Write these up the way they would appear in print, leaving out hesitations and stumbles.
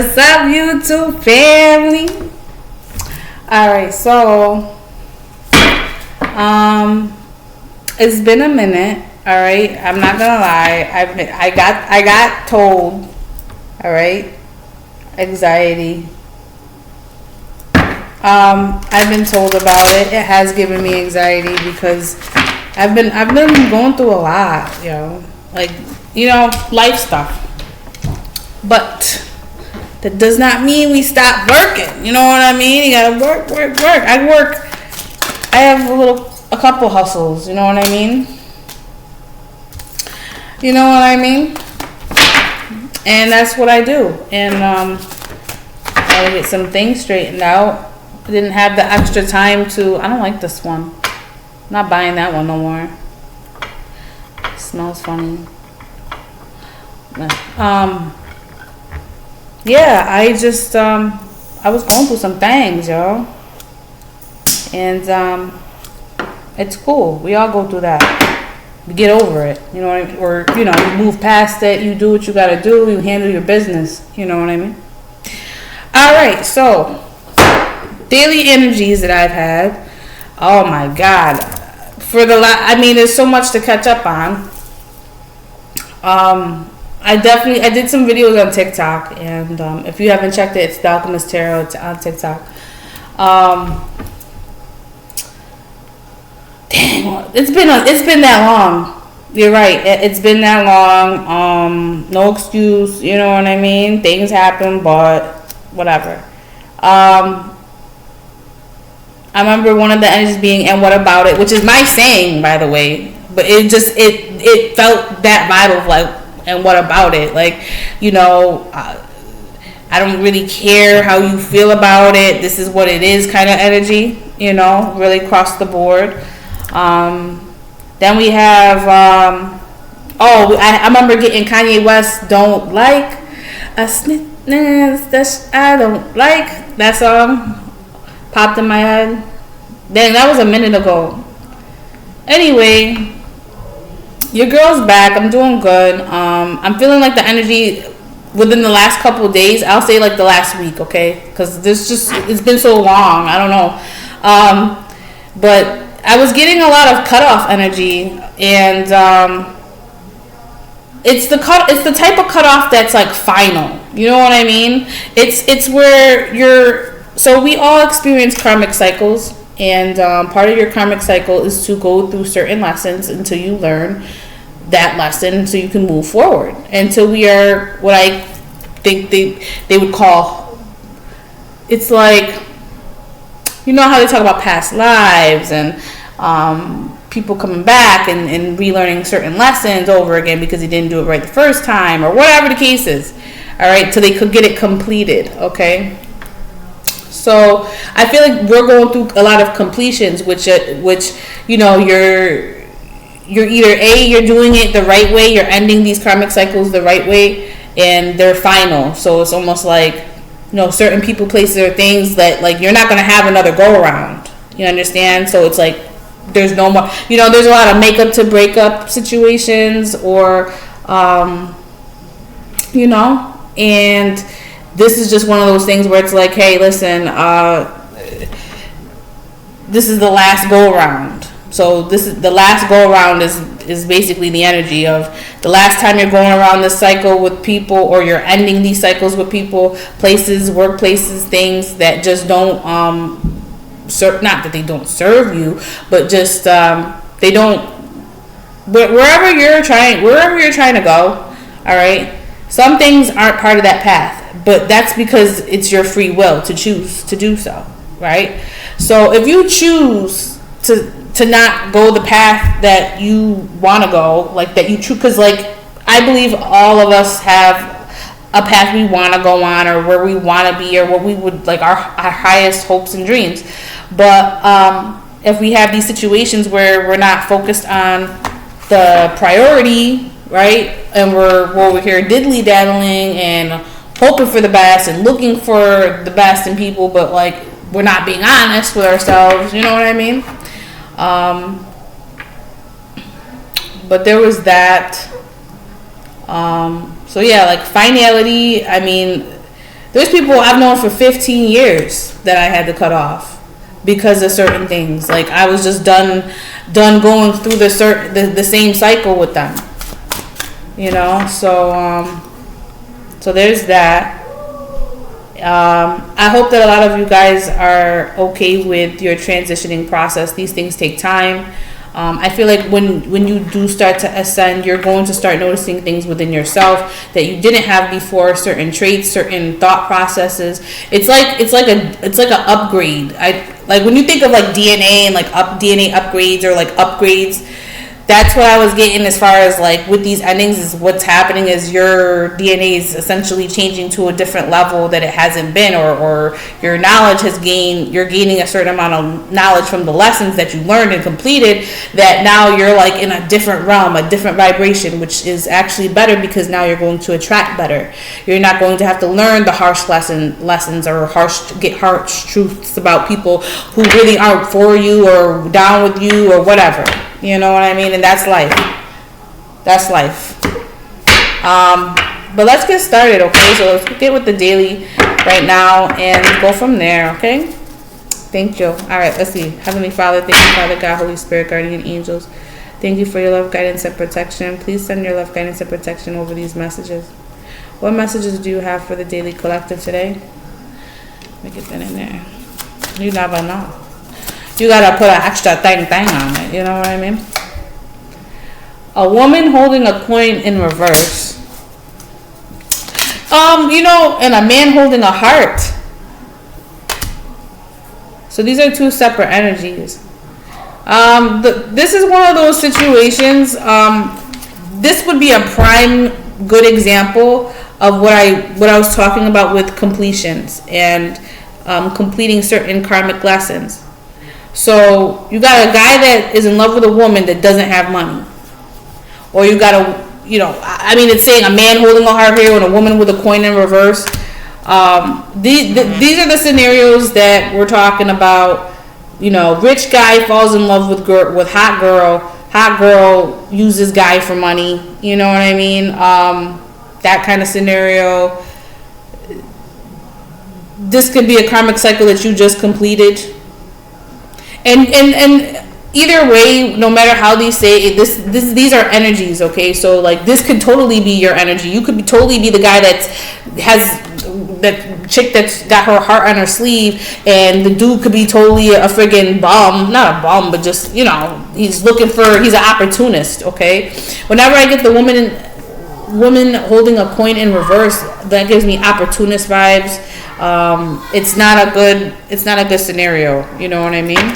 What's up, YouTube family? Alright, so it's been a minute. Alright, I'm not gonna lie. I got told, alright, anxiety. I've been told about it. It has given me anxiety because I've been going through a lot, life stuff. But that does not mean we stop working. You know what I mean? You gotta work. I have a couple hustles. You know what I mean? And that's what I do. And I get some things straightened out. I didn't have the extra time to. I don't like this one. I'm not buying that one no more. It smells funny. Yeah, I just I was going through some things, yo. And it's cool. We all go through that. You get over it, you know what I mean? Or, you move past it, you do what you gotta do, you handle your business, you know what I mean? Alright, so daily energies that I've had. Oh my god. There's so much to catch up on. I did some videos on TikTok, and if you haven't checked it, it's The Alchemist Tarot. It's on TikTok. Dang, it's been that long. You're right. It's been that long. No excuse. You know what I mean? Things happen, but whatever. I remember one of the energies being, "And what about it?" which is my saying, by the way. But it felt that vibe of like, and what about it? Like, I don't really care how you feel about it. This is what it is kind of energy, really across the board. Then we have, I remember getting Kanye West, "Don't Like a Snitch, I Don't Like." That song popped in my head. Dang, that was a minute ago. Anyway, your girl's back. I'm doing good. I'm feeling like the energy within the last couple of days. I'll say like the last week, okay? Because it's been so long. I don't know. But I was getting a lot of cutoff energy, and it's the type of cutoff that's like final. You know what I mean? It's where so we all experience karmic cycles. And part of your karmic cycle is to go through certain lessons until you learn that lesson so you can move forward. Until we are what I think they would call, it's like, how they talk about past lives and people coming back and relearning certain lessons over again because they didn't do it right the first time or whatever the case is. All right, so they could get it completed, okay? So I feel like we're going through a lot of completions, which you're either you're doing it the right way, you're ending these karmic cycles the right way, and they're final. So it's almost like, certain people, places, or things that like you're not gonna have another go around. You understand? So it's like there's no more. There's a lot of makeup to breakup situations, or and this is just one of those things where it's like, hey, listen, this is the last go around. So this is the last go around is basically the energy of the last time you're going around this cycle with people, or you're ending these cycles with people, places, workplaces, things that just don't not that they don't serve you, but just they don't. But wherever you're trying to go, all right. Some things aren't part of that path. But that's because it's your free will to choose to do so, right? So if you choose to not go the path that you want to go, like that you choose, because like I believe all of us have a path we want to go on, or where we want to be, or what we would like our highest hopes and dreams. But if we have these situations where we're not focused on the priority, right, and we're here diddly daddling and hoping for the best and looking for the best in people, but like we're not being honest with ourselves, you know what I mean? But there was that. So yeah, like finality, I mean, There's people I've known for 15 years that I had to cut off because of certain things. Like I was just done going through the same cycle with them. You know, so there's that. I hope that a lot of you guys are okay with your transitioning process. These things take time. I feel like when you do start to ascend, you're going to start noticing things within yourself that you didn't have before, certain traits, certain thought processes. It's like an upgrade. Like when you think of like DNA and like DNA upgrades or like upgrades, that's what I was getting as far as like with these endings is what's happening is your DNA is essentially changing to a different level that it hasn't been, or your knowledge you're gaining a certain amount of knowledge from the lessons that you learned and completed, that now you're like in a different realm, a different vibration, which is actually better because now you're going to attract better. You're not going to have to learn the harsh lessons or get harsh truths about people who really aren't for you or down with you or whatever. You know what I mean? And that's life. That's life. But let's get started, okay? So let's get with the daily right now and go from there, okay? Thank you. All right, let's see. Heavenly Father, thank you, Father God, Holy Spirit, guardian angels. Thank you for your love, guidance, and protection. Please send your love, guidance, and protection over these messages. What messages do you have for the daily collective today? Let me get that in there. You never know. You gotta put an extra thing on it. You know what I mean? A woman holding a coin in reverse. And a man holding a heart. So these are two separate energies. This is one of those situations. This would be a prime good example of what I was talking about with completions and completing certain karmic lessons. So you got a guy that is in love with a woman that doesn't have money, or you got it's saying a man holding a heart here and a woman with a coin in reverse. These are the scenarios that we're talking about. Rich guy falls in love with hot girl. Hot girl uses guy for money. You know what I mean? That kind of scenario. This could be a karmic cycle that you just completed. And either way, no matter how these say it, these are energies, okay? So like this could totally be your energy. You could totally be the guy that chick that's got her heart on her sleeve, and the dude could be totally a friggin' bum, not a bum, but just he's an opportunist, okay? Whenever I get the woman holding a coin in reverse, that gives me opportunist vibes. It's not a good scenario. You know what I mean?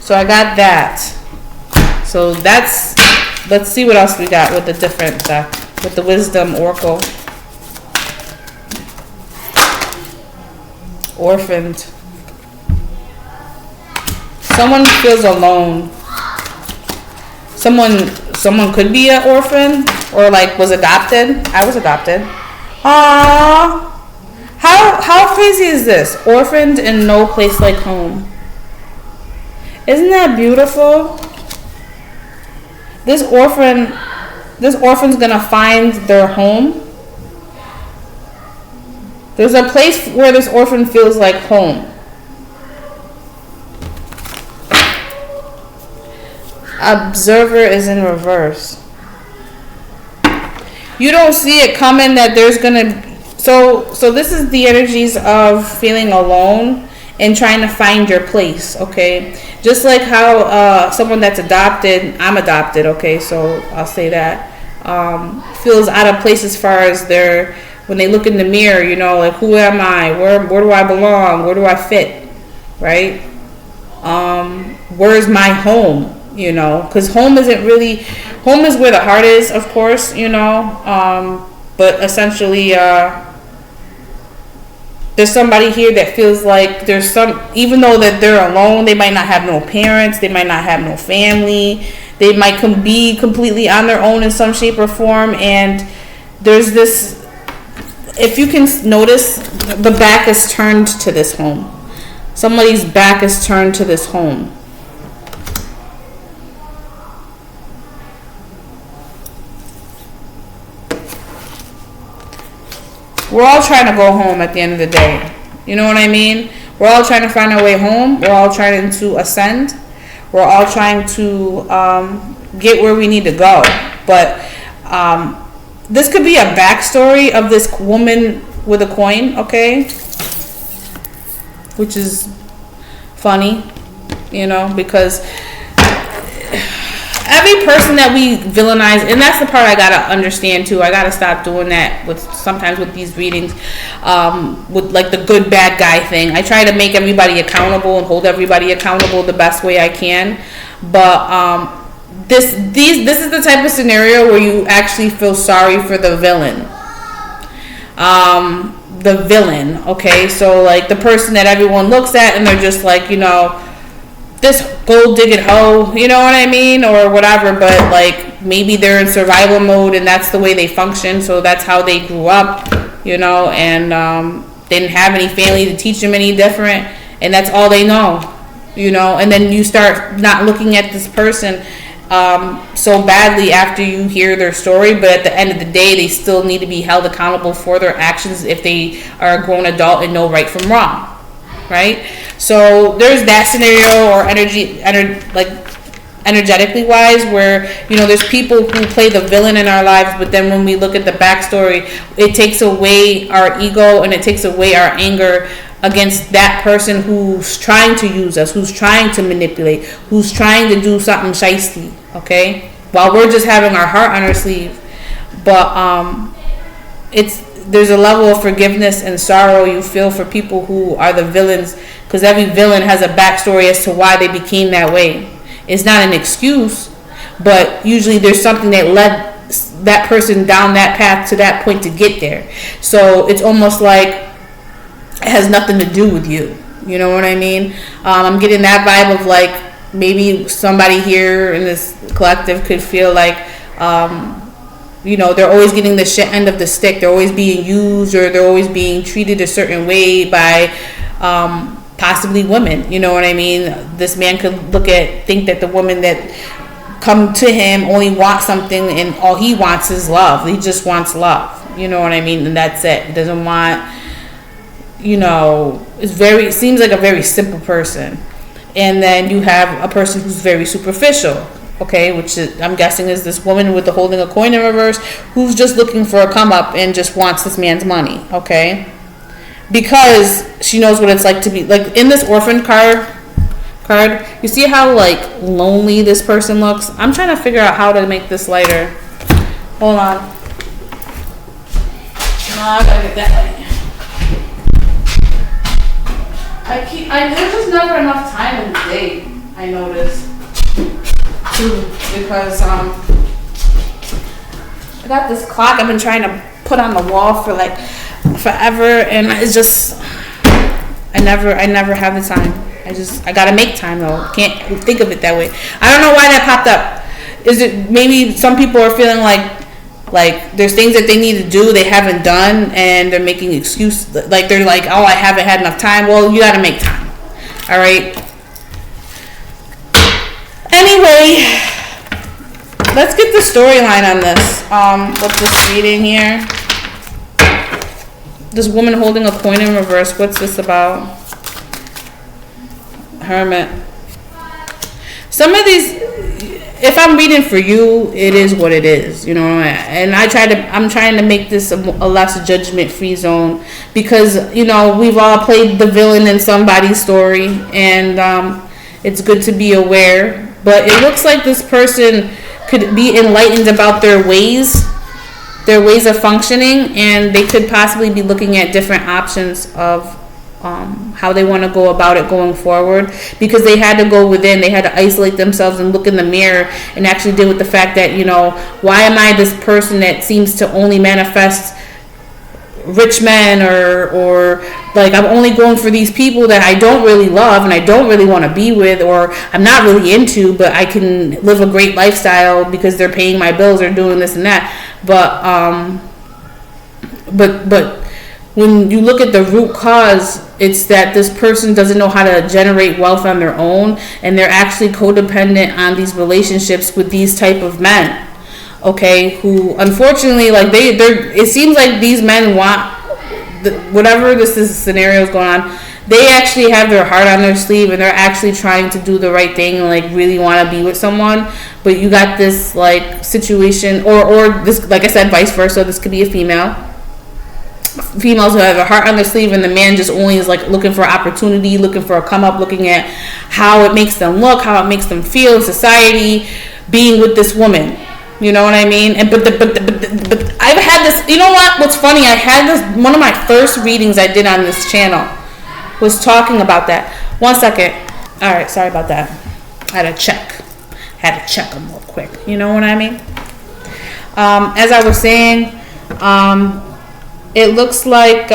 So I got that. So let's see what else we got with the different deck, with the wisdom oracle. Orphaned. Someone feels alone. Someone could be an orphan or like was adopted. I was adopted. Aww. How crazy is this? Orphaned in no place like home. Isn't that beautiful? This orphan's gonna find their home. There's a place where this orphan feels like home. Observer is in reverse. You don't see it coming that there's gonna. So this is the energies of feeling alone and trying to find your place, okay? Just like how someone that's adopted, I'm adopted, okay? So I'll say that feels out of place as far as when they look in the mirror, like who am I? Where do I belong? Where do I fit? Right? Where's my home? Because home is where the heart is, of course, but essentially there's somebody here that feels like even though that they're alone, they might not have no parents, they might not have no family, they might be completely on their own in some shape or form, and there's this, if you can notice, the back is turned to this home. Somebody's back is turned to this home. we're all trying to go home at the end of the day. You know what I mean? We're all trying to find our way home. We're all trying to ascend. We're all trying to get where we need to go. But this could be a backstory of this woman with a coin, okay? Which is funny, you know, because every person that we villainize, and that's the part I gotta understand too. I gotta stop doing that with sometimes with these readings, with like the good bad guy thing. I try to make everybody accountable and hold everybody accountable the best way I can, but this is the type of scenario where you actually feel sorry for the villain. Okay, so like the person that everyone looks at and they're just like, you know, this gold digging hoe, you know what I mean, or whatever, but like maybe they're in survival mode and that's the way they function, so that's how they grew up, you know, and they didn't have any family to teach them any different, and that's all they know, you know, and then you start not looking at this person so badly after you hear their story, but at the end of the day they still need to be held accountable for their actions if they are a grown adult and know right from wrong, right? So there's that scenario, or energetically wise, where, you know, there's people who play the villain in our lives, but then when we look at the backstory, it takes away our ego and it takes away our anger against that person who's trying to use us, who's trying to manipulate, who's trying to do something shiesty, okay? While we're just having our heart on our sleeve. But there's a level of forgiveness and sorrow you feel for people who are the villains, because every villain has a backstory as to why they became that way. It's not an excuse, but usually there's something that led that person down that path to that point to get there. So it's almost like it has nothing to do with you. You know what I mean? I'm getting that vibe of like maybe somebody here in this collective could feel like, you know, they're always getting the shit end of the stick. They're always being used, or they're always being treated a certain way by possibly women. You know what I mean? This man could think that the women that come to him only want something, and all he wants is love. He just wants love. You know what I mean? And that's it. He doesn't want, you know, it seems like a very simple person. And then you have a person who's very superficial, okay, which is, I'm guessing is this woman with the holding a coin in reverse, who's just looking for a come up and just wants this man's money, okay, because she knows what it's like to be like in this orphan card. You see how like lonely this person looks? I'm trying to figure out how to make this lighter. Hold on. No, I gotta get that light. There's just never enough time in the day, I notice, because I got this clock I've been trying to put on the wall for like forever, and it's just I never have the time. I gotta make time though. Can't think of it that way. I don't know why that popped up. Is it maybe some people are feeling like there's things that they need to do they haven't done, and they're making excuses, like they're like, oh, I haven't had enough time. Well, you gotta make time. All right. Anyway, let's get the storyline on this. What's this reading here? This woman holding a coin in reverse. What's this about? Hermit. Some of these, if I'm reading for you, it is what it is, you know. And I'm trying to make this a less judgment-free zone, because, you know, we've all played the villain in somebody's story, and it's good to be aware. But it looks like this person could be enlightened about their ways of functioning, and they could possibly be looking at different options of how they want to go about it going forward, because they had to go within. They had to isolate themselves and look in the mirror and actually deal with the fact that, you know, why am I this person that seems to only manifest rich men, or like I'm only going for these people that I don't really love and I don't really want to be with, or I'm not really into, but I can live a great lifestyle because they're paying my bills or doing this and that. But when you look at the root cause, it's that this person doesn't know how to generate wealth on their own, and they're actually codependent on these relationships with these type of men, okay, who unfortunately, like it seems like these men want whatever this scenario is going on, they actually have their heart on their sleeve and they're actually trying to do the right thing and like really want to be with someone. But you got this like situation, or this, like I said, vice versa. This could be a females who have a heart on their sleeve, and the man just only is like looking for opportunity, looking for a come up, looking at how it makes them look, how it makes them feel in society, being with this woman. You know what I mean? And but I've had this. You know what? What's funny? I had this. One of my first readings I did on this channel was talking about that. 1 second. All right, sorry about that. I had to check them real quick. You know what I mean? As I was saying, it looks like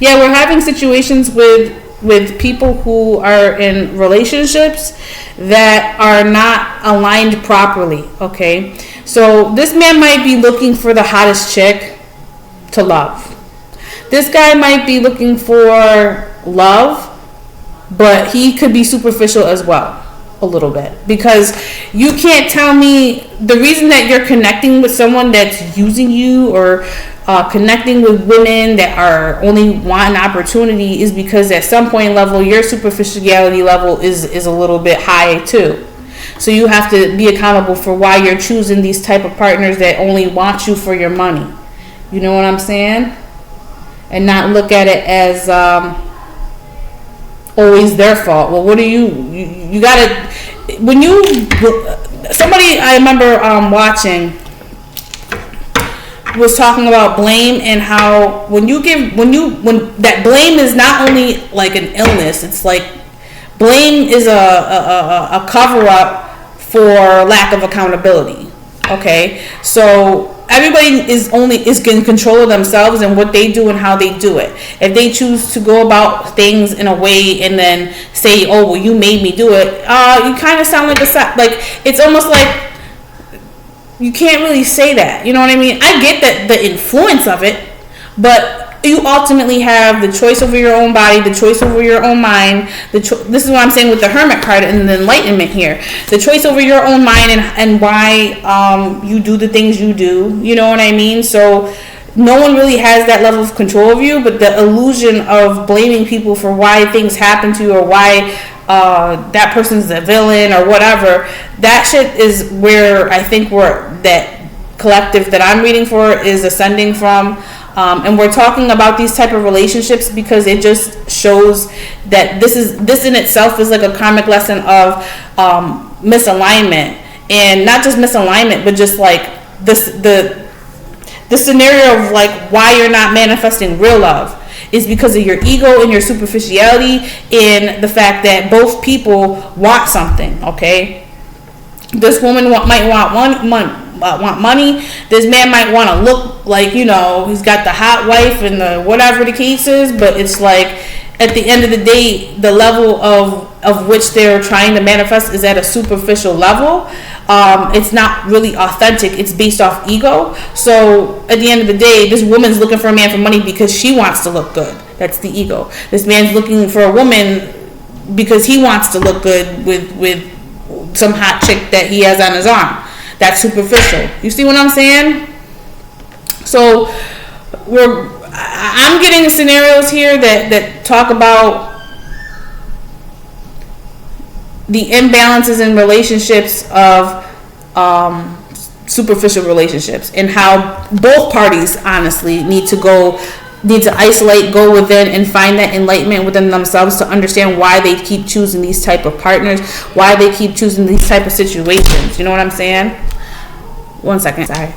we're having situations with people who are in relationships that are not aligned properly. Okay, so this man might be looking for the hottest chick to love. This guy might be looking for love, but he could be superficial as well, a little bit. Because you can't tell me the reason that you're connecting with someone that's using you, or connecting with women that are only wanting opportunity, is because at some point level your superficiality level is a little bit high too. So you have to be accountable for why you're choosing these type of partners that only want you for your money. You know what I'm saying? And not look at it as always their fault. Well, what do you gotta, when you, somebody I remember watching was talking about blame, and how when that blame is not only like an illness, it's like blame is a cover up for lack of accountability. Okay, so everybody is in control of themselves and what they do and how they do it. If they choose to go about things in a way and then say, "Oh, well, you made me do it," you kind of sound like it's almost like you can't really say that. You know what I mean? I get that the influence of it, but you ultimately have the choice over your own body, the choice over your own mind. This is what I'm saying with the Hermit card and the Enlightenment here. The choice over your own mind and why you do the things you do. You know what I mean? So no one really has that level of control of you, but the illusion of blaming people for why things happen to you, or why that person's a villain or whatever, that shit is where I think that collective that I'm reading for is ascending from. And we're talking about these type of relationships because it just shows that this in itself is like a karmic lesson of misalignment, and not just misalignment, but just like the scenario of like why you're not manifesting real love is because of your ego and your superficiality, and the fact that both people want something. Okay, this woman might want money. This man might want to look like, you know, he's got the hot wife and the whatever the case is, but it's like at the end of the day, the level of which they're trying to manifest is at a superficial level. It's not really authentic. It's based off ego. So at the end of the day, this woman's looking for a man for money because she wants to look good. That's the ego. This man's looking for a woman because he wants to look good with some hot chick that he has on his arm. That's superficial. You see what I'm saying? So I'm getting scenarios here that talk about the imbalances in relationships of superficial relationships, and how both parties honestly need to isolate, go within, and find that enlightenment within themselves to understand why they keep choosing these type of partners, why they keep choosing these type of situations. You know what I'm saying? 1 second, sorry.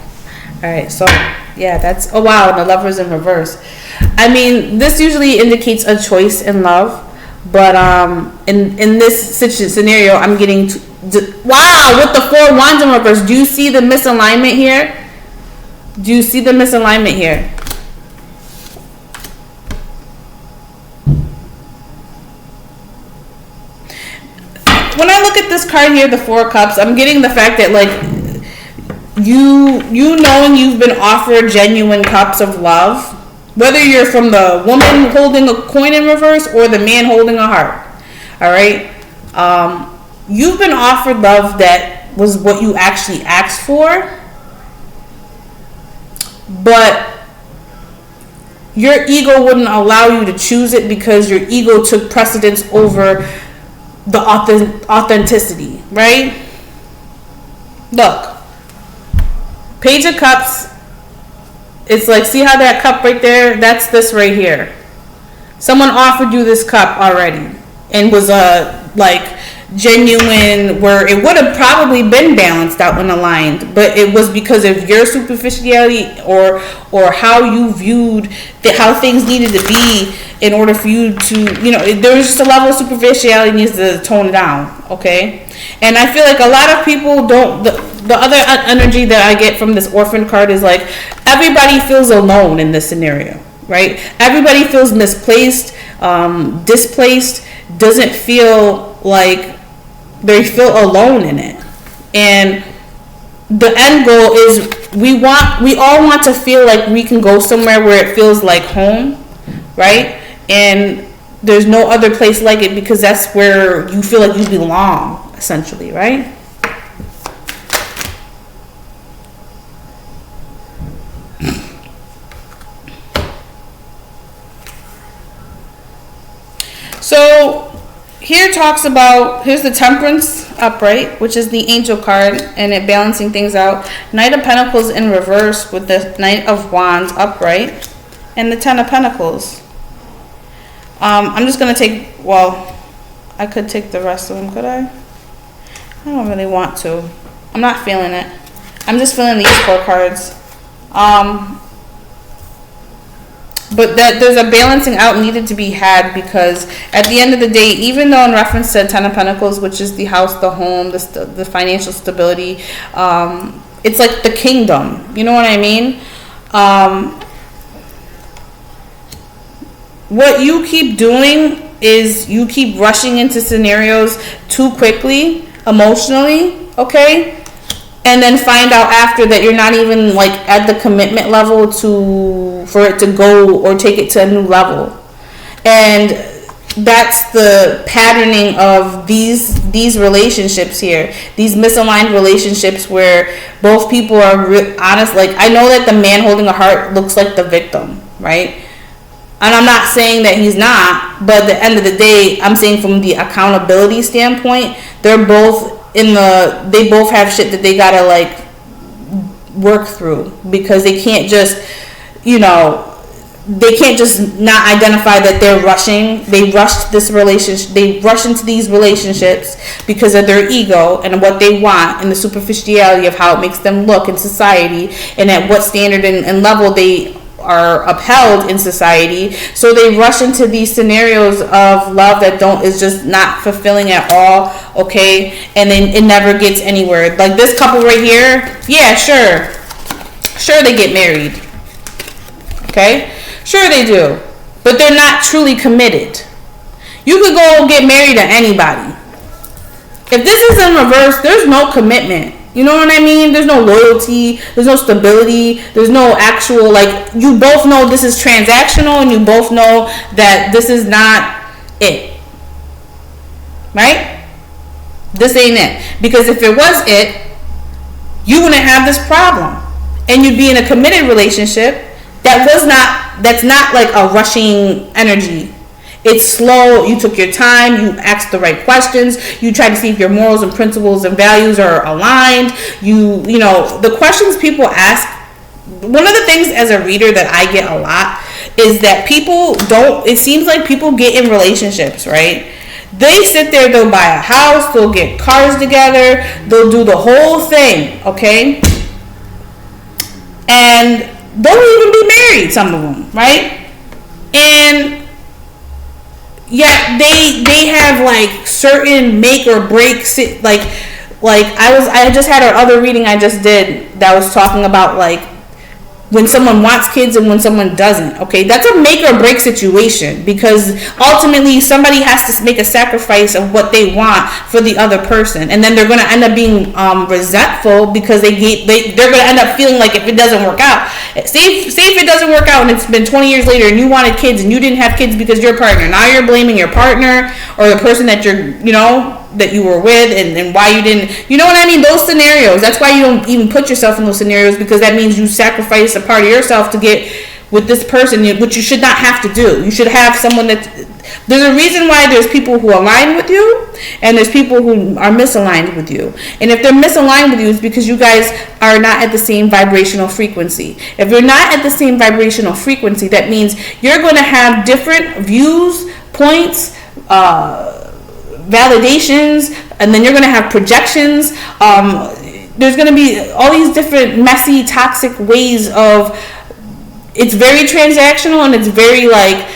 All right, so yeah, that's, oh wow, the Lover's in reverse. I mean, this usually indicates a choice in love, but in this scenario, I'm getting wow, with the 4 wands in reverse. Do you see the misalignment here? Do you see the misalignment here? When I look at this card here, the 4 cups, I'm getting the fact that like you knowing you've been offered genuine cups of love, whether you're from the woman holding a coin in reverse or the man holding a heart. All right, you've been offered love that was what you actually asked for, but your ego wouldn't allow you to choose it because your ego took precedence over the authenticity, right? Look, Page of Cups, it's like, see how that cup right there? That's this right here. Someone offered you this cup already and was like genuine, where it would have probably been balanced out and aligned, but it was because of your superficiality or how you viewed how things needed to be in order for you to, there was just a level of superficiality needs to tone down, okay? And I feel like a lot of people don't, the other energy that I get from this orphan card is like, everybody feels alone in this scenario, right? Everybody feels misplaced, displaced, doesn't feel like they feel alone in it. And the end goal is we all want to feel like we can go somewhere where it feels like home, right? And there's no other place like it, because that's where you feel like you belong, essentially, right? So here talks about, here's the Temperance upright, which is the Angel card, and it balancing things out. Knight of Pentacles in reverse with the Knight of Wands upright, and the Ten of Pentacles. I'm just going to take, well, I could take the rest of them, could I? I don't really want to. I'm not feeling it. I'm just feeling these 4 cards. But that there's a balancing out needed to be had, because at the end of the day, even though in reference to Ten of Pentacles, which is the house, the home, the financial stability, it's like the kingdom. You know what I mean? What you keep doing is you keep rushing into scenarios too quickly, emotionally, okay? And then find out after that you're not even like at the commitment level for it to go or take it to a new level. And that's the patterning of these relationships here, these misaligned relationships where both people are honest. Like, I know that the man holding a heart looks like the victim, right? And I'm not saying that he's not, but at the end of the day, I'm saying from the accountability standpoint, they're both they both have shit that they gotta like work through, because they can't just, they can't just not identify that they're rushing. They rushed this relationship. They rush into these relationships because of their ego and what they want and the superficiality of how it makes them look in society and at what standard and level they are upheld in society. So they rush into these scenarios of love that is just not fulfilling at all, okay? And then it never gets anywhere. Like this couple right here, yeah, sure they get married, okay? Sure they do, but they're not truly committed. You could go get married to anybody. If this is in reverse, there's no commitment. You know what I mean? There's no loyalty. There's no stability. There's no actual, like, you both know this is transactional, and you both know that this is not it. Right? This ain't it. Because if it was it, you wouldn't have this problem. And you'd be in a committed relationship that's not like a rushing energy. It's slow. You took your time. You asked the right questions. You tried to see if your morals and principles and values are aligned. You know, the questions people ask. One of the things as a reader that I get a lot is that it seems like people get in relationships, right? They sit there, they'll buy a house, they'll get cars together, they'll do the whole thing, okay? And they'll even be married, some of them, right? And yet they have like certain make or break like I just had our other reading I just did that was talking about like when someone wants kids and when someone doesn't, okay? That's a make or break situation, because ultimately somebody has to make a sacrifice of what they want for the other person, and then they're going to end up being resentful because they're going to end up feeling like if it doesn't work out, say if it doesn't work out and it's been 20 years later and you wanted kids and you didn't have kids because your partner, now you're blaming your partner or the person that that you were with and why you didn't, you know what I mean? Those scenarios, that's why you don't even put yourself in those scenarios, because that means you sacrifice a part of yourself to get with this person, which you should not have to do. You should have someone that, there's a reason why there's people who align with you and there's people who are misaligned with you. And if they're misaligned with you, it's because you guys are not at the same vibrational frequency. If you're not at the same vibrational frequency, that means you're going to have different views, points, validations, and then you're going to have projections. There's going to be all these different messy, toxic ways of, it's very transactional, and it's very like,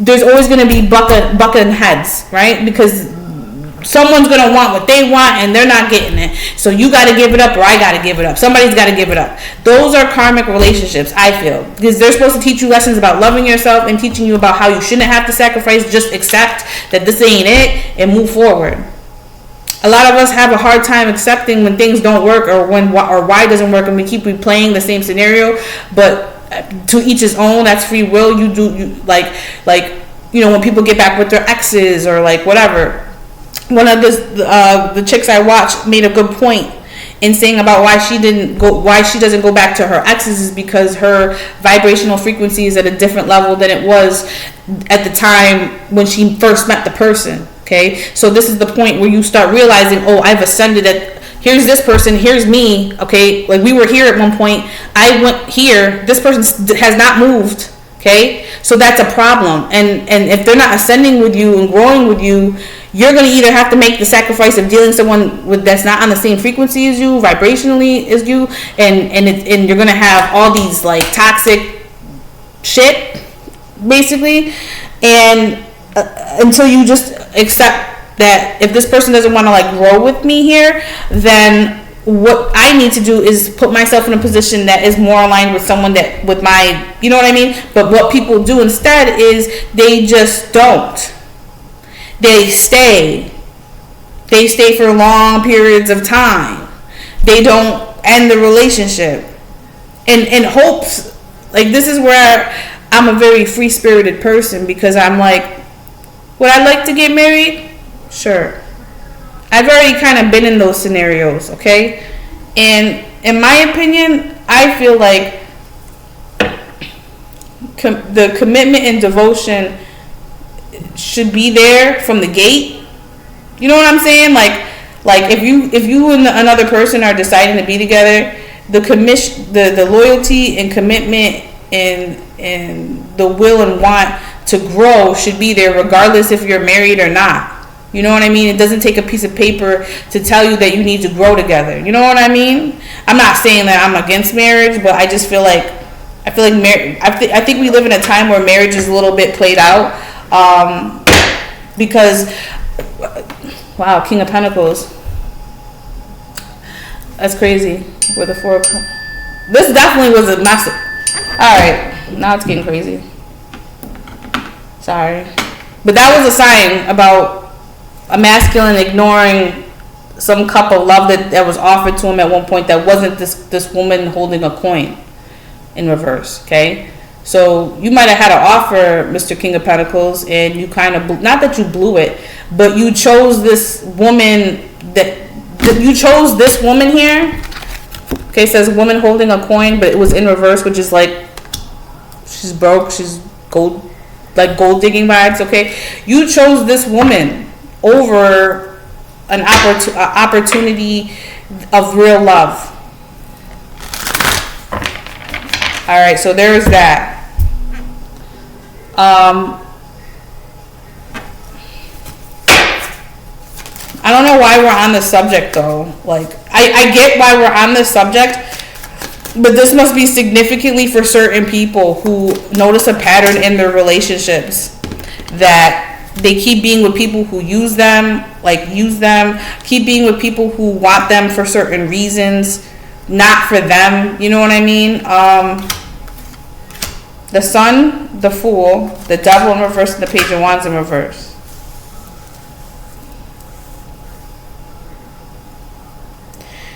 there's always going to be bucking heads, right? Because someone's going to want what they want and they're not getting it. So you got to give it up, or I got to give it up. Somebody's got to give it up. Those are karmic relationships, I feel, because they're supposed to teach you lessons about loving yourself and teaching you about how you shouldn't have to sacrifice. Just accept that this ain't it and move forward. A lot of us have a hard time accepting when things don't work, or why it doesn't work, and we keep replaying the same scenario. But to each his own. That's free will. You like when people get back with their exes or like whatever. One of the chicks I watched made a good point in saying about why she doesn't go back to her exes is because her vibrational frequency is at a different level than it was at the time when she first met the person. Okay, so this is the point where you start realizing, oh, I've ascended at, here's this person, here's me. Okay, like we were here at one point, I went here, this person has not moved. Okay, so that's a problem. And if they're not ascending with you and growing with you, you're going to either have to make the sacrifice of dealing with someone that's not on the same frequency as you, vibrationally as you, and you're going to have all these like toxic shit, basically, and until you just accept that if this person doesn't want to like grow with me here, then what I need to do is put myself in a position that is more aligned with someone that with my, you know what I mean? But what people do instead is they just don't. They stay for long periods of time. They don't end the relationship in hopes, like this is where I'm a very free-spirited person, because I'm like, would I like to get married? Sure. I've already kind of been in those scenarios, okay? And in my opinion, I feel like the commitment and devotion should be there from the gate. You know what I'm saying? Like if you and another person are deciding to be together, the loyalty and commitment and the will and want to grow should be there regardless if you're married or not. You know what I mean? It doesn't take a piece of paper to tell you that you need to grow together. You know what I mean? I'm not saying that I'm against marriage, but I just feel like I think we live in a time where marriage is a little bit played out, because wow, King of Pentacles. That's crazy. With the four. This definitely was a mess. All right, now it's getting crazy. Sorry, but that was a sign about a masculine ignoring some cup of love that was offered to him at one point that wasn't this woman holding a coin in reverse. Okay, so you might have had an offer, Mr. King of Pentacles, and you kind of, not that you blew it, but you chose this woman here. Okay, it says woman holding a coin, but it was in reverse, which is like she's broke, she's gold, like gold digging vibes. Okay, you chose this woman over an opportunity of real love. All right, so there's that. I don't know why we're on this subject though. Like, I get why we're on this subject, but this must be significantly for certain people who notice a pattern in their relationships, that they keep being with people who use them, keep being with people who want them for certain reasons, not for them. You know what I mean? The Sun, the Fool, the Devil in reverse, and the Page of Wands in reverse.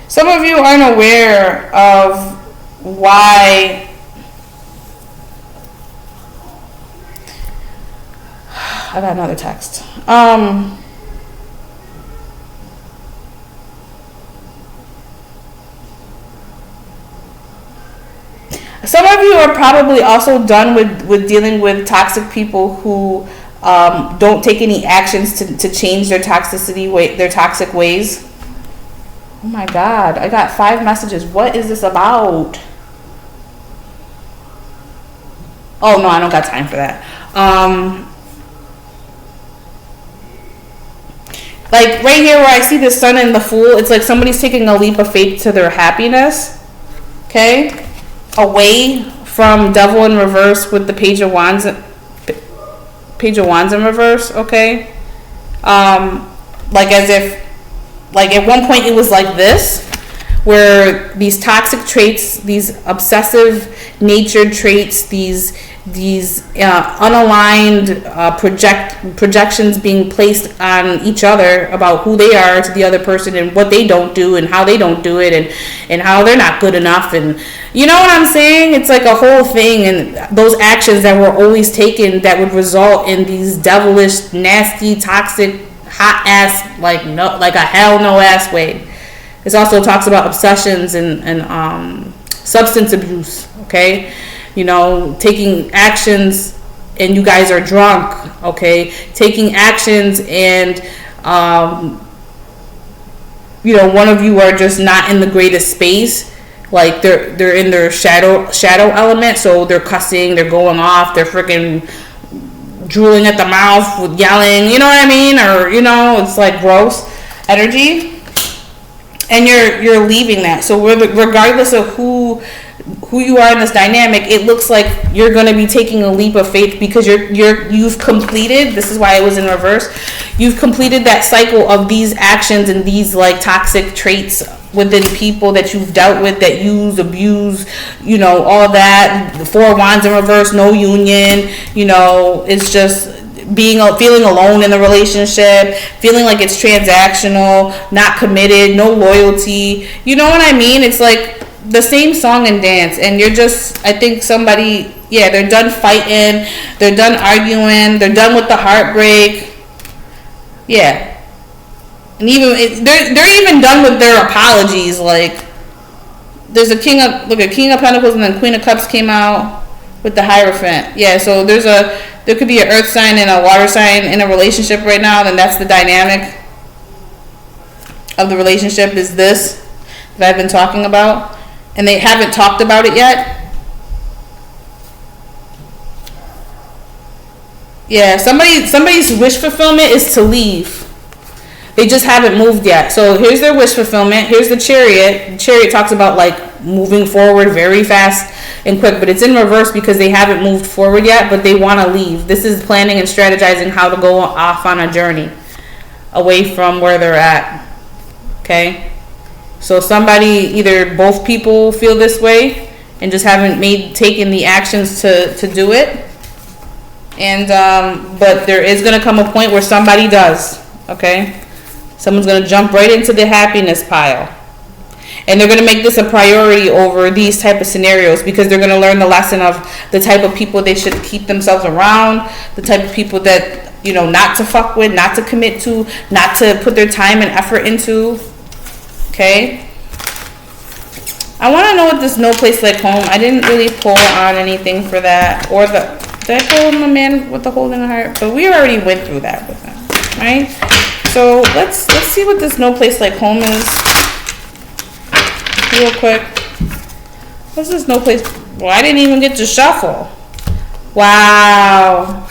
Some of you aren't aware of why I got another text. Some of you are probably also done with dealing with toxic people who don't take any actions to change their their toxic ways. Oh my God, I got 5 messages. What is this about? Oh no, I don't got time for that. Like right here where I see the sun and the fool, it's like somebody's taking a leap of faith to their happiness. Okay? Away from devil in reverse with the page of wands in reverse, okay? Like as if, like at one point it was like this, where these toxic traits, these obsessive natured traits, these unaligned projections being placed on each other about who they are to the other person and what they don't do and how they don't do it and how they're not good enough, and you know what I'm saying? It's like a whole thing, and those actions that were always taken that would result in these devilish, nasty, toxic, hot ass, like a hell no ass way. This also talks about obsessions and substance abuse, okay? You know, taking actions and you guys are drunk, okay? Taking actions and, you know, one of you are just not in the greatest space. Like they're in their shadow element, so they're cussing, they're going off, they're freaking drooling at the mouth with yelling, you know what I mean? Or, you know, it's like gross energy. And you're leaving that. So regardless of who you are in this dynamic, it looks like you're going to be taking a leap of faith because you've completed, this is why it was in reverse, you've completed that cycle of these actions and these like toxic traits within people that you've dealt with, that use, abuse, you know, all that. The 4 of Wands in reverse, no union, you know, it's just feeling alone in the relationship, feeling like it's transactional, not committed, no loyalty, you know what I mean? It's like the same song and dance, and you're just, I think somebody, yeah, they're done fighting, they're done arguing, they're done with the heartbreak, yeah, and even they're even done with their apologies. Like there's a King of Pentacles and then Queen of Cups came out with the Hierophant. Yeah, so there could be an earth sign and a water sign in a relationship right now, then that's the dynamic of the relationship, is this that I've been talking about, and they haven't talked about it yet. Yeah, somebody's wish fulfillment is to leave. They just haven't moved yet. So here's their wish fulfillment. Here's the Chariot. The Chariot talks about like moving forward very fast and quick, but it's in reverse because they haven't moved forward yet, but they want to leave. This is planning and strategizing how to go off on a journey away from where they're at. Okay? So somebody, either both people feel this way and just haven't taken the actions to do it. And but there is going to come a point where somebody does. Okay? Someone's going to jump right into the happiness pile. And they're going to make this a priority over these type of scenarios because they're going to learn the lesson of the type of people they should keep themselves around, the type of people that, you know, not to fuck with, not to commit to, not to put their time and effort into. Okay? I want to know what this No Place Like Home. I didn't really pull on anything for that. Or did I pull on the man with the holding a heart? But we already went through that with him. Right? So let's see what this No Place Like Home is. Real quick. What's this No Place? Well, I didn't even get to shuffle. Wow.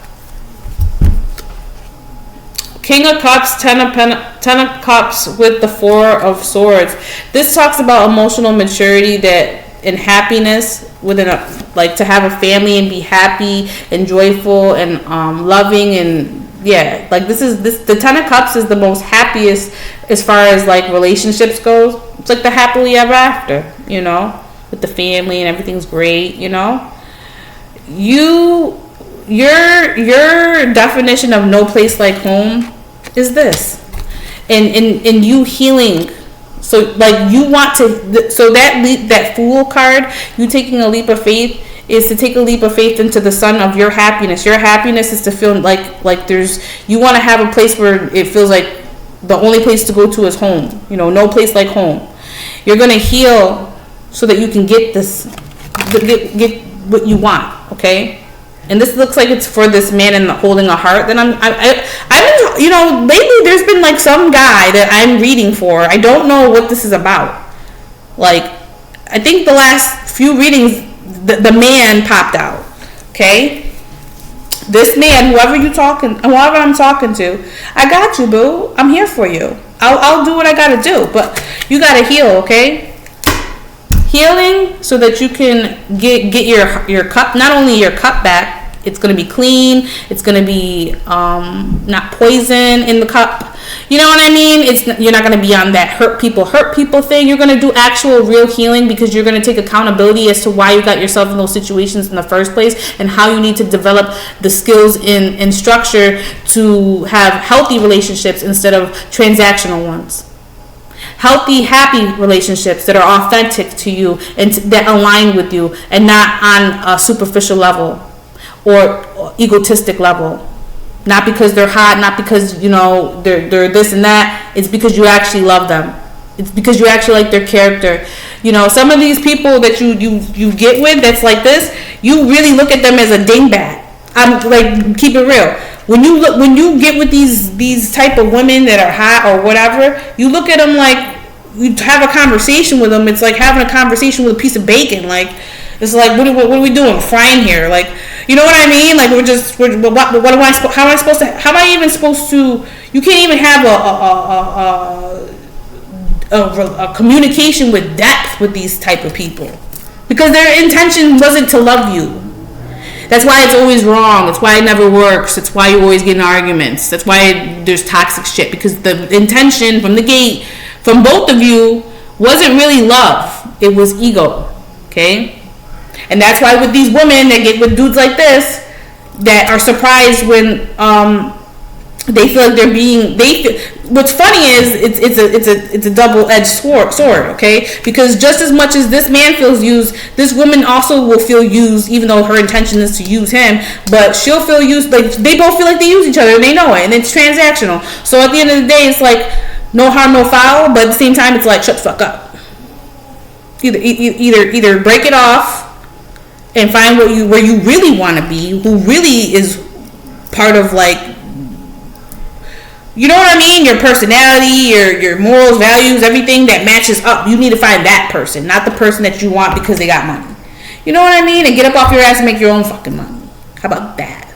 King of Cups, Ten of Cups with the 4 of Swords. This talks about emotional maturity and happiness within like to have a family and be happy and joyful and loving, and yeah, like the 10 of Cups is the most happiest as far as like relationships goes. It's like the happily ever after, you know, with the family and everything's great, you know. Your definition of No Place Like Home is this, and you healing. So like you want to, so that Fool card, you taking a leap of faith, is to take a leap of faith into the sun of your happiness. Your happiness is to feel like you want to have a place where it feels like the only place to go to is home. You know, no place like home. You're going to heal so that you can get this get what you want, okay? And this looks like it's for this man and holding a heart. Then I've been, lately there's been like some guy that I'm reading for. I don't know what this is about. Like, I think the last few readings, the man popped out, okay? This man, whoever I'm talking to, I got you, boo. I'm here for you. I'll do what I gotta do, but you gotta heal, okay? Healing so that you can get your cup, not only your cup back. It's gonna be clean. It's gonna be not poison in the cup. You know what I mean? You're not gonna be on that hurt people thing. You're gonna do actual real healing because you're gonna take accountability as to why you got yourself in those situations in the first place and how you need to develop the skills in structure to have healthy relationships instead of transactional ones. Healthy, happy relationships that are authentic to you and that align with you and not on a superficial level or egotistic level. Not because they're hot, not because, they're this and that. It's because you actually love them. It's because you actually like their character. Some of these people that you get with that's like this, you really look at them as a dingbat. I'm like, keep it real. When you get with these type of women that are hot or whatever, you look at them like, you have a conversation with them. It's like having a conversation with a piece of bacon. Like, it's like, what are we doing? Frying here? Like, you know what I mean? Like, how am I even supposed to, you can't even have a communication with depth with these type of people. Because their intention wasn't to love you. That's why it's always wrong. That's why it never works. That's why you always get in arguments. That's why there's toxic shit. Because the intention from the gate, from both of you, wasn't really love. It was ego. Okay? And that's why with these women that get with dudes like this, that are surprised when they feel like they're being, what's funny is it's a double-edged sword, okay? Because just as much as this man feels used, this woman also will feel used, even though her intention is to use him, but she'll feel used, like they both feel like they use each other and they know it, and it's transactional. So at the end of the day, it's like no harm, no foul, but at the same time, it's like shut the fuck up. Either break it off and find where you really want to be, who really is part of, like, you know what I mean? Your personality, your morals, values, everything that matches up. You need to find that person, not the person that you want because they got money. You know what I mean? And get up off your ass and make your own fucking money. How about that?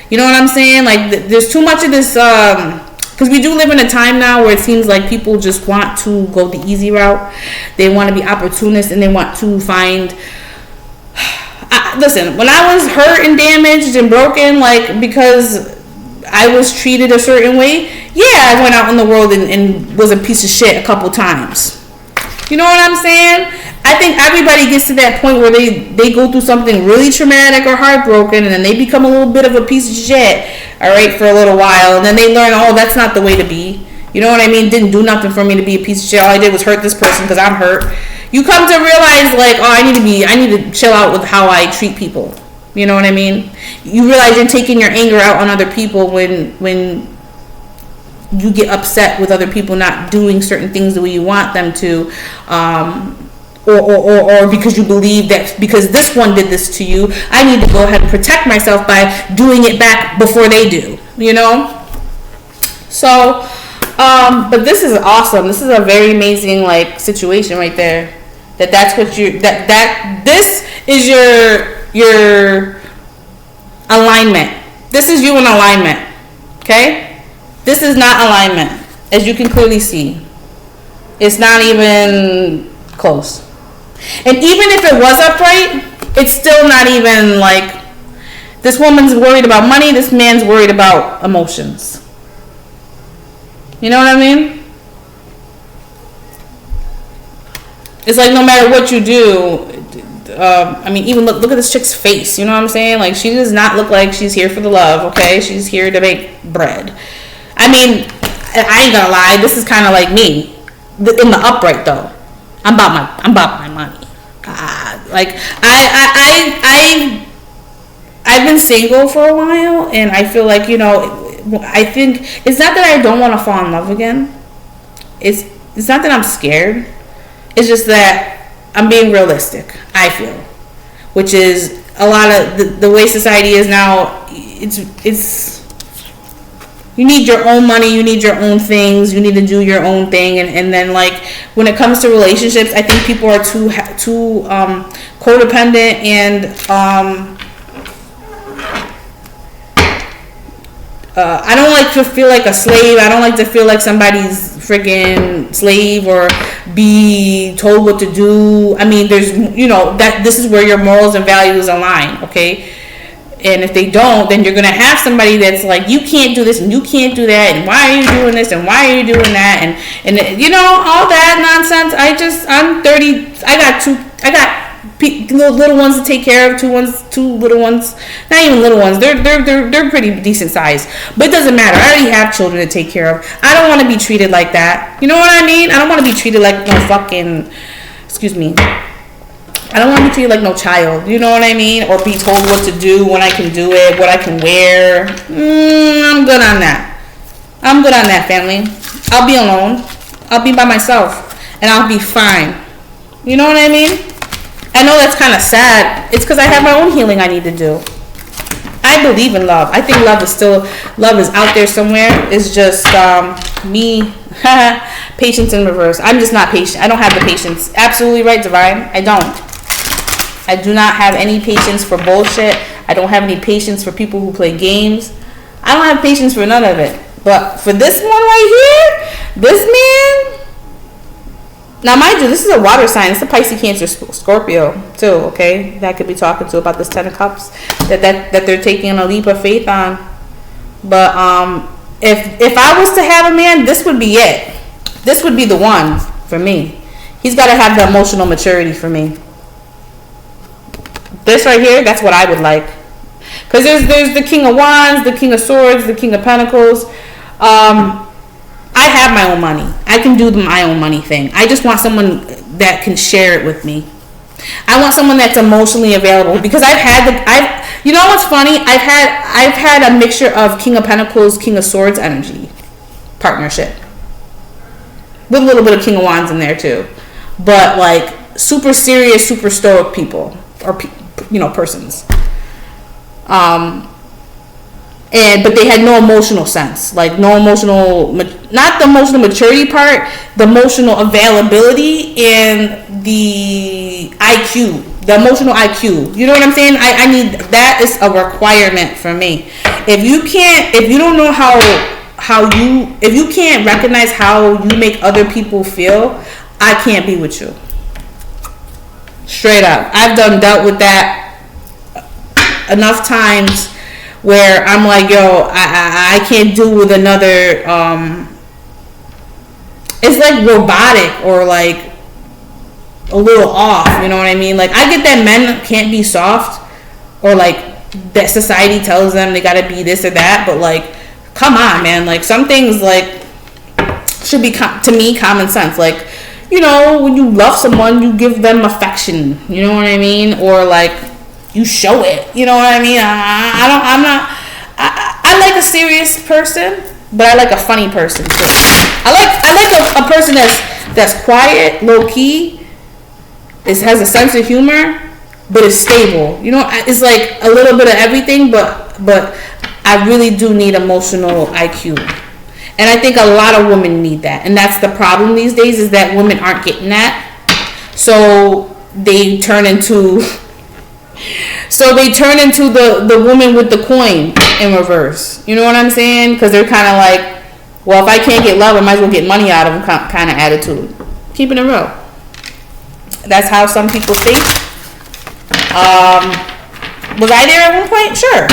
You know what I'm saying? Like, there's too much of this, because we do live in a time now where it seems like people just want to go the easy route. They want to be opportunists and they want to find... Listen, when I was hurt and damaged and broken, like, because I was treated a certain way, yeah, I went out in the world and was a piece of shit a couple times. You know what I'm saying? I think everybody gets to that point where they go through something really traumatic or heartbroken, and then they become a little bit of a piece of shit, all right, for a little while, and then they learn, oh, that's not the way to be. You know what I mean? Didn't do nothing for me to be a piece of shit. All I did was hurt this person because I'm hurt. You come to realize, like, oh, I need to chill out with how I treat people. You know what I mean? You realize you're taking your anger out on other people when you get upset with other people not doing certain things the way you want them to, or because you believe that because this one did this to you, I need to go ahead and protect myself by doing it back before they do. You know? So, but this is awesome. This is a very amazing, like, situation right there. That's what you this is your alignment. This is you in alignment. Okay? This is not alignment, as you can clearly see. It's not even close. And even if it was upright, it's still not even, like, this woman's worried about money, this man's worried about emotions. You know what I mean? It's like no matter what you do, I mean, even look at this chick's face. You know what I'm saying? Like, she does not look like she's here for the love, okay? She's here to make bread. I mean, I ain't gonna lie. This is kind of like me in the upright though. I'm about my money. Like I've been single for a while, and I feel like, you know, I think it's not that I don't want to fall in love again. It's not that I'm scared. It's just that I'm being realistic, I feel. which is a lot of the way society is now. It's you need your own money, you need your own things, you need to do your own thing, and then like when it comes to relationships, I think people are too codependent and I don't like to feel like a slave. I don't like to feel like somebody's freaking slave or be told what to do. I mean, there's, that this is where your morals and values align, okay? And if they don't, then you're going to have somebody that's like, you can't do this and you can't do that, and why are you doing this and why are you doing that, and all that nonsense. I'm 30. I got little ones to take care of, two little ones, not even little ones, they're pretty decent size, but it doesn't matter. I already have children to take care of. I don't want to be treated like that, you know what I mean? I don't want to be treated like no fucking, excuse me, I don't want to be treated like no child, you know what I mean? Or be told what to do, when I can do it, what I can wear. I'm good on that. Family. I'll be alone, I'll be by myself, and I'll be fine, you know what I mean? I know that's kind of sad. It's because I have my own healing I need to do. I believe in love. I think love is out there somewhere. It's just me. Patience in reverse. I'm just not patient. I don't have the patience. Absolutely right, Divine. I don't. I do not have any patience for bullshit. I don't have any patience for people who play games. I don't have patience for none of it. But for this one right here, this man. Now, mind you, this is a water sign. It's a Pisces, Cancer, Scorpio, too, okay? That could be talking to about this 10 of Cups that they're taking a leap of faith on. But if I was to have a man, this would be it. This would be the one for me. He's got to have the emotional maturity for me. This right here, that's what I would like. Because there's the King of Wands, the King of Swords, the King of Pentacles. I have my own money. I can do my own money thing. I just want someone that can share it with me. I want someone that's emotionally available, because you know what's funny? I've had a mixture of King of Pentacles, King of Swords energy partnership with a little bit of King of Wands in there too, but like super serious, super stoic people or persons. But they had no emotional sense, like not the emotional maturity part, the emotional availability and the IQ, the emotional IQ. You know what I'm saying? I need, that is a requirement for me. If you don't know if you can't recognize how you make other people feel, I can't be with you. Straight up. I've dealt with that enough times where I'm like, yo, I can't do with another, it's like robotic or like a little off, you know what I mean? Like, I get that men can't be soft, or like that society tells them they gotta be this or that, but like, come on, man. Like, some things like should be, to me, common sense. Like, when you love someone, you give them affection, you know what I mean? Or like, you show it, you know what I mean? I like a serious person, but I like a funny person too. I like a person that's quiet, low key, has a sense of humor, but is stable. It's like a little bit of everything, but I really do need emotional IQ. And I think a lot of women need that. And that's the problem these days, is that women aren't getting that. So they turn into the woman with the coin in reverse. You know what I'm saying? Because they're kind of like, well, if I can't get love, I might as well get money out of them kind of attitude. Keeping it real. That's how some people think. Was I there at one point? Sure.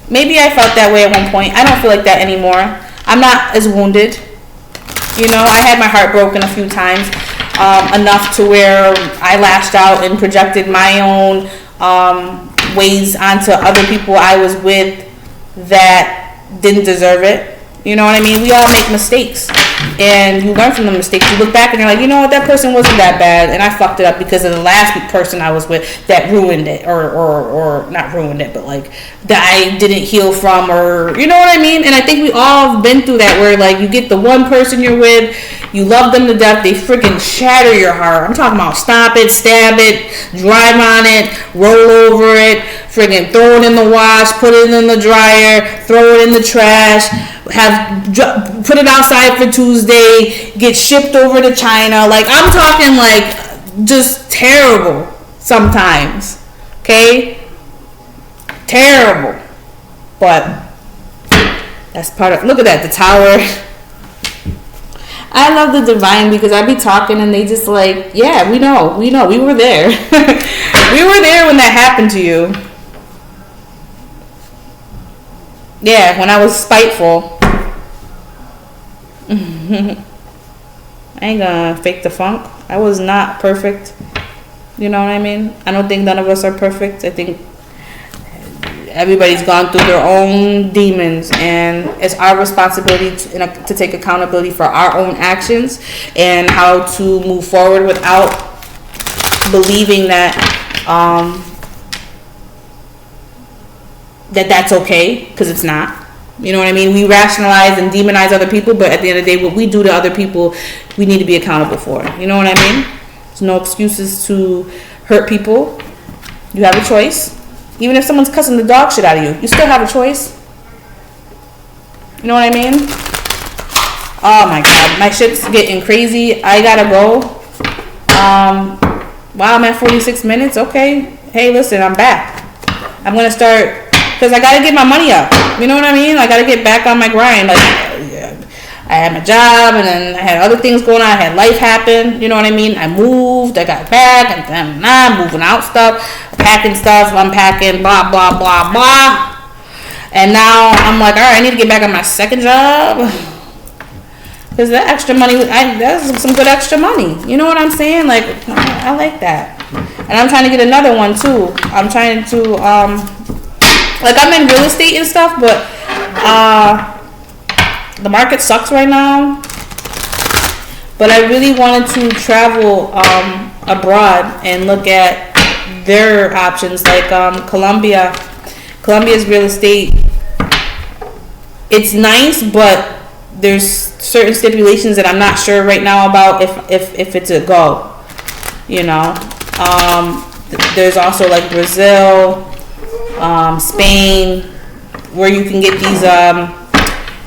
Maybe I felt that way at one point. I don't feel like that anymore. I'm not as wounded. I had my heart broken a few times, enough to where I lashed out and projected my own ways onto other people I was with that didn't deserve it. You know what I mean? We all make mistakes. and you learn from the mistakes. You look back and you're like, you know what, that person wasn't that bad, and I fucked it up because of the last person I was with that ruined it, or not ruined it, but like that I didn't heal from, or you know what I mean. And I think we all have been through that, where like you get the one person you're with, you love them to death, they freaking shatter your heart. I'm talking about stop it, stab it, drive on it, roll over it, freaking throw it in the wash, put it in the dryer, throw it in the trash, put it outside for Tuesday, get shipped over to China. Like, I'm talking like just terrible sometimes. Okay? Terrible. But that's part of, look at that, the tower. I love the divine because I be talking and they just like, yeah, we know, we were there. We were there when that happened to you. Yeah, when I was spiteful. I ain't gonna fake the funk. I was not perfect. You know what I mean? I don't think none of us are perfect. I think everybody's gone through their own demons, and it's our responsibility to take accountability for our own actions and how to move forward without believing that that's okay, because it's not. You know what I mean? We rationalize and demonize other people, but at the end of the day, what we do to other people, we need to be accountable for. You know what I mean? There's no excuses to hurt people. You have a choice. Even if someone's cussing the dog shit out of you, you still have a choice. You know what I mean? Oh my God, my shit's getting crazy. I gotta go. Wow, I'm at 46 minutes. Okay. Hey, listen, I'm back. I'm gonna start, because I gotta get my money up. You know what I mean? I gotta get back on my grind. Like, I had my job, and then I had other things going on. I had life happen. You know what I mean? I moved. I got back, and then I'm moving out stuff, packing stuff, unpacking, blah, blah, blah, blah. And now I'm like, all right, I need to get back on my second job. Because that extra money, that's some good extra money. You know what I'm saying? Like, I like that. And I'm trying to get another one, too. I'm trying to, like, I'm in real estate and stuff, but, the market sucks right now, but I really wanted to travel abroad and look at their options, like Colombia. Colombia's real estate, it's nice, but there's certain stipulations that I'm not sure right now about if it's a go. You know, there's also like Brazil, Spain, where you can get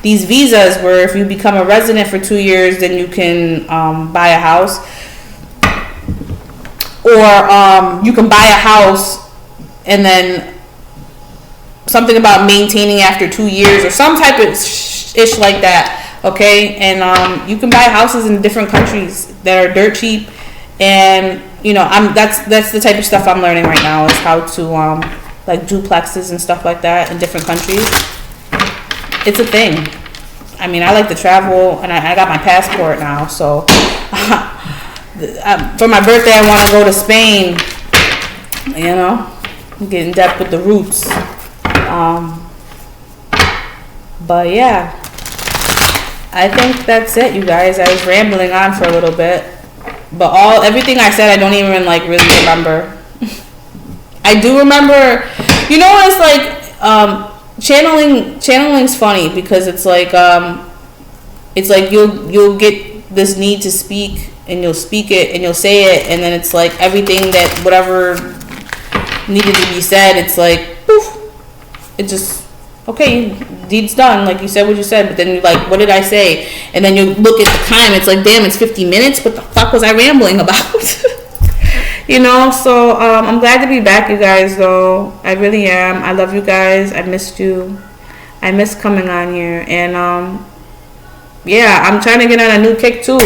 these visas where if you become a resident for 2 years, then you can buy a house, or you can buy a house and then something about maintaining after 2 years or some type of ish like that. Okay, and you can buy houses in different countries that are dirt cheap, and you know, that's the type of stuff I'm learning right now, is how to like duplexes and stuff like that in different countries. It's a thing. I mean, I like to travel, and I got my passport now, so for my birthday I want to go to Spain, you know, get in depth with the roots. But yeah, I think that's it, you guys. I was rambling on for a little bit, but everything I said I don't even like really remember. I do remember, you know what it's like, channeling's funny, because it's like you'll get this need to speak, and you'll speak it and you'll say it, and then it's like everything that whatever needed to be said, it's like poof, it just, okay, deed's done, like you said what you said, but then you're like, what did I say? And then you look at the time, it's like, damn, it's 50 minutes, what the fuck was I rambling about? You know, so I'm glad to be back, you guys, though. I really am. I love you guys. I missed you. I miss coming on here. And yeah, I'm trying to get on a new kick too.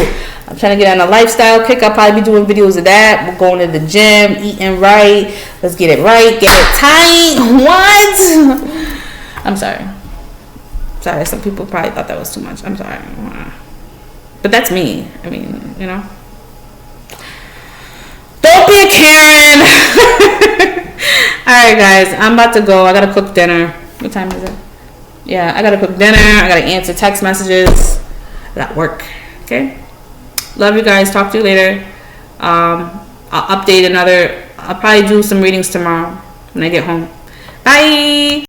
I'm trying to get on a lifestyle kick. I'll probably be doing videos of that. We're going to the gym, eating right. Let's get it right, get it tight. What? I'm sorry. Sorry, some people probably thought that was too much. I'm sorry. But that's me. I mean, you know. Don't be a Karen. Alright, guys, I'm about to go. I gotta cook dinner. What time is it? Yeah, I gotta cook dinner. I gotta answer text messages. I that work. Okay, love you guys. Talk to you later. I'll probably do some readings tomorrow when I get home. Bye.